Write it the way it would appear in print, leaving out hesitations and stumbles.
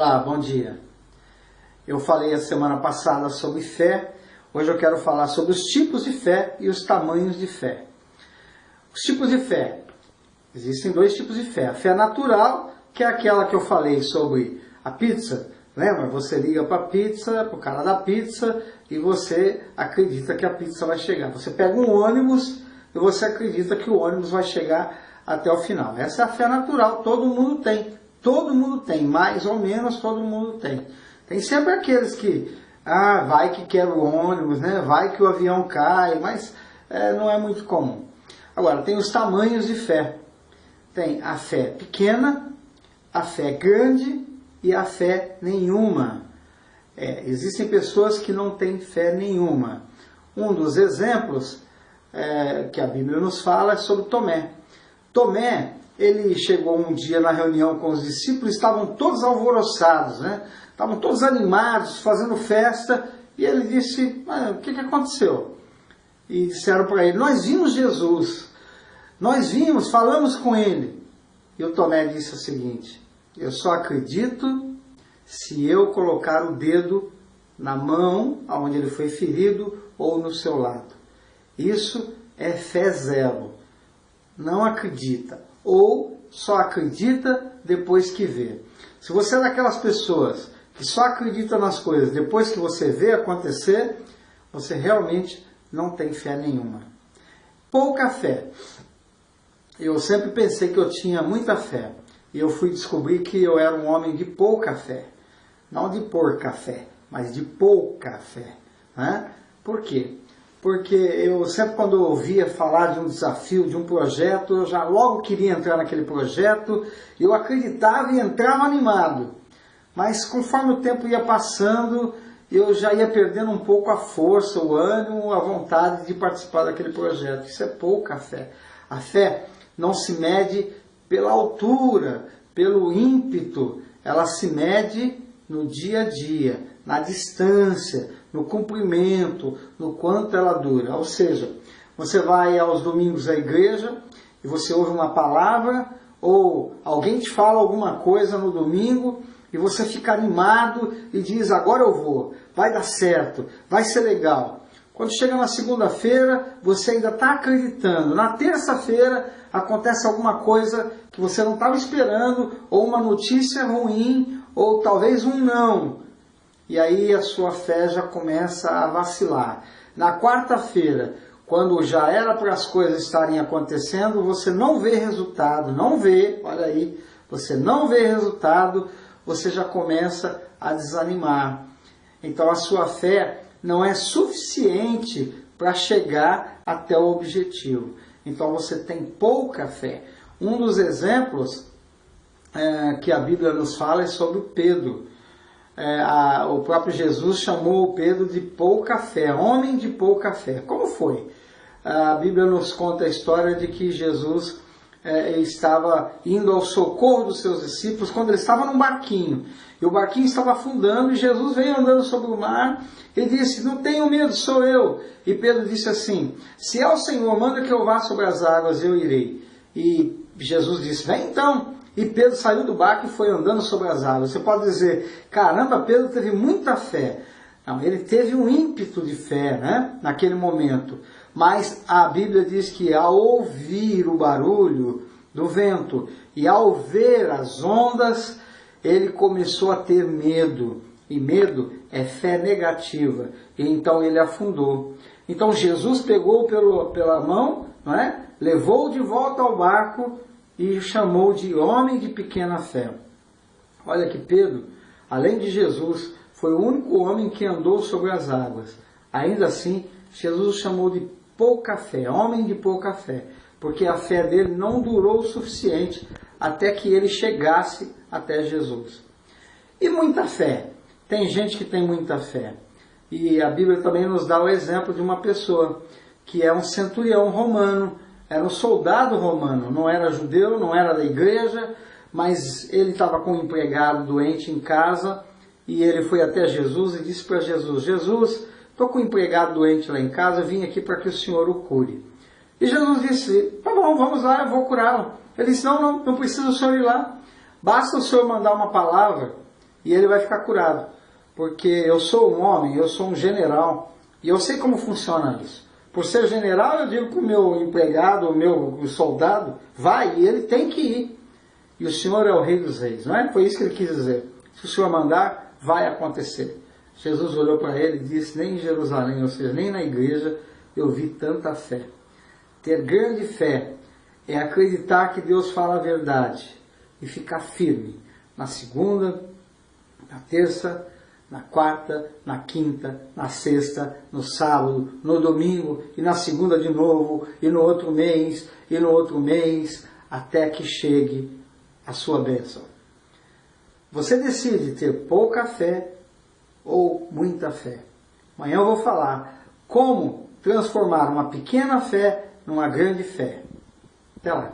Olá, bom dia. Eu falei a semana passada sobre fé, hoje eu quero falar sobre os tipos de fé e os tamanhos de fé. Os tipos de fé. Existem dois tipos de fé. A fé natural, que é aquela que eu falei sobre a pizza. Lembra? Você liga para a pizza, para o cara da pizza, e você acredita que a pizza vai chegar. Você pega um ônibus e você acredita que o ônibus vai chegar até o final. Essa é a fé natural, todo mundo tem. Todo mundo tem, mais ou menos todo mundo tem. Tem sempre aqueles que, vai que quer o ônibus, né? Vai que o avião cai, mas não é muito comum. Agora, tem os tamanhos de fé. Tem a fé pequena, a fé grande e a fé nenhuma. Existem pessoas que não têm fé nenhuma. Um dos exemplos que a Bíblia nos fala é sobre Tomé. Tomé, ele chegou um dia na reunião com os discípulos, estavam todos alvoroçados, né? Estavam todos animados, fazendo festa, e ele disse, o que aconteceu? E disseram para ele, nós vimos Jesus, nós vimos, falamos com ele. E o Tomé disse o seguinte, eu só acredito se eu colocar o dedo na mão, onde ele foi ferido, ou no seu lado. Isso é fé zero. Não acredita. Ou só acredita depois que vê. Se você é daquelas pessoas que só acredita nas coisas depois que você vê acontecer, você realmente não tem fé nenhuma. Pouca fé. Eu sempre pensei que eu tinha muita fé. E eu fui descobrir que eu era um homem de pouca fé. Não de porca fé, mas de pouca fé. Né? Por quê? Porque eu sempre quando eu ouvia falar de um desafio, de um projeto, eu já logo queria entrar naquele projeto, eu acreditava e entrava animado. Mas conforme o tempo ia passando, eu já ia perdendo um pouco a força, o ânimo, a vontade de participar daquele projeto. Isso é pouca fé. A fé não se mede pela altura, pelo ímpeto, ela se mede no dia a dia, na distância, no cumprimento, no quanto ela dura. Ou seja, você vai aos domingos à igreja e você ouve uma palavra ou alguém te fala alguma coisa no domingo e você fica animado e diz, agora eu vou, vai dar certo, vai ser legal. Quando chega na segunda-feira, você ainda está acreditando. Na terça-feira, acontece alguma coisa que você não estava esperando, ou uma notícia ruim, ou talvez um não. E aí a sua fé já começa a vacilar. Na quarta-feira, quando já era para as coisas estarem acontecendo, você não vê resultado, olha aí, você não vê resultado, você já começa a desanimar. Então a sua fé não é suficiente para chegar até o objetivo. Então você tem pouca fé. Um dos exemplos que a Bíblia nos fala é sobre Pedro. O próprio Jesus chamou o Pedro de pouca fé, homem de pouca fé. Como foi? A Bíblia nos conta a história de que Jesus estava indo ao socorro dos seus discípulos quando ele estava num barquinho. E o barquinho estava afundando e Jesus veio andando sobre o mar e disse, não tenham medo, sou eu. E Pedro disse assim, se é o Senhor, manda que eu vá sobre as águas, eu irei. E Jesus disse, vem então. E Pedro saiu do barco e foi andando sobre as águas. Você pode dizer, caramba, Pedro teve muita fé. Não, ele teve um ímpeto de fé, né, naquele momento. Mas a Bíblia diz que ao ouvir o barulho do vento e ao ver as ondas, ele começou a ter medo. E medo é fé negativa. E então ele afundou. Então Jesus pegou pela mão, não é? Levou de volta ao barco e chamou de homem de pequena fé. Olha que Pedro, além de Jesus, foi o único homem que andou sobre as águas. Ainda assim, Jesus o chamou de pouca fé, homem de pouca fé, porque a fé dele não durou o suficiente até que ele chegasse até Jesus. E muita fé. Tem gente que tem muita fé. E a Bíblia também nos dá o exemplo de uma pessoa que é um centurião romano, era um soldado romano, não era judeu, não era da igreja, mas ele estava com um empregado doente em casa e ele foi até Jesus e disse para Jesus, Jesus, estou com um empregado doente lá em casa, vim aqui para que o Senhor o cure. E Jesus disse, tá bom, vamos lá, eu vou curá-lo. Ele disse, não precisa o Senhor ir lá, basta o Senhor mandar uma palavra e ele vai ficar curado. Porque eu sou um homem, eu sou um general, e eu sei como funciona isso. Por ser general, eu digo para o meu empregado, o meu soldado, vai, e ele tem que ir. E o Senhor é o Rei dos Reis, não é? Foi isso que ele quis dizer. Se o Senhor mandar, vai acontecer. Jesus olhou para ele e disse, nem em Jerusalém, ou seja, nem na igreja, eu vi tanta fé. Ter grande fé é acreditar que Deus fala a verdade e ficar firme na segunda, na terça, na quarta, na quinta, na sexta, no sábado, no domingo, e na segunda de novo, e no outro mês, até que chegue a sua bênção. Você decide ter pouca fé ou muita fé. Amanhã eu vou falar como transformar uma pequena fé numa grande fé. Até lá.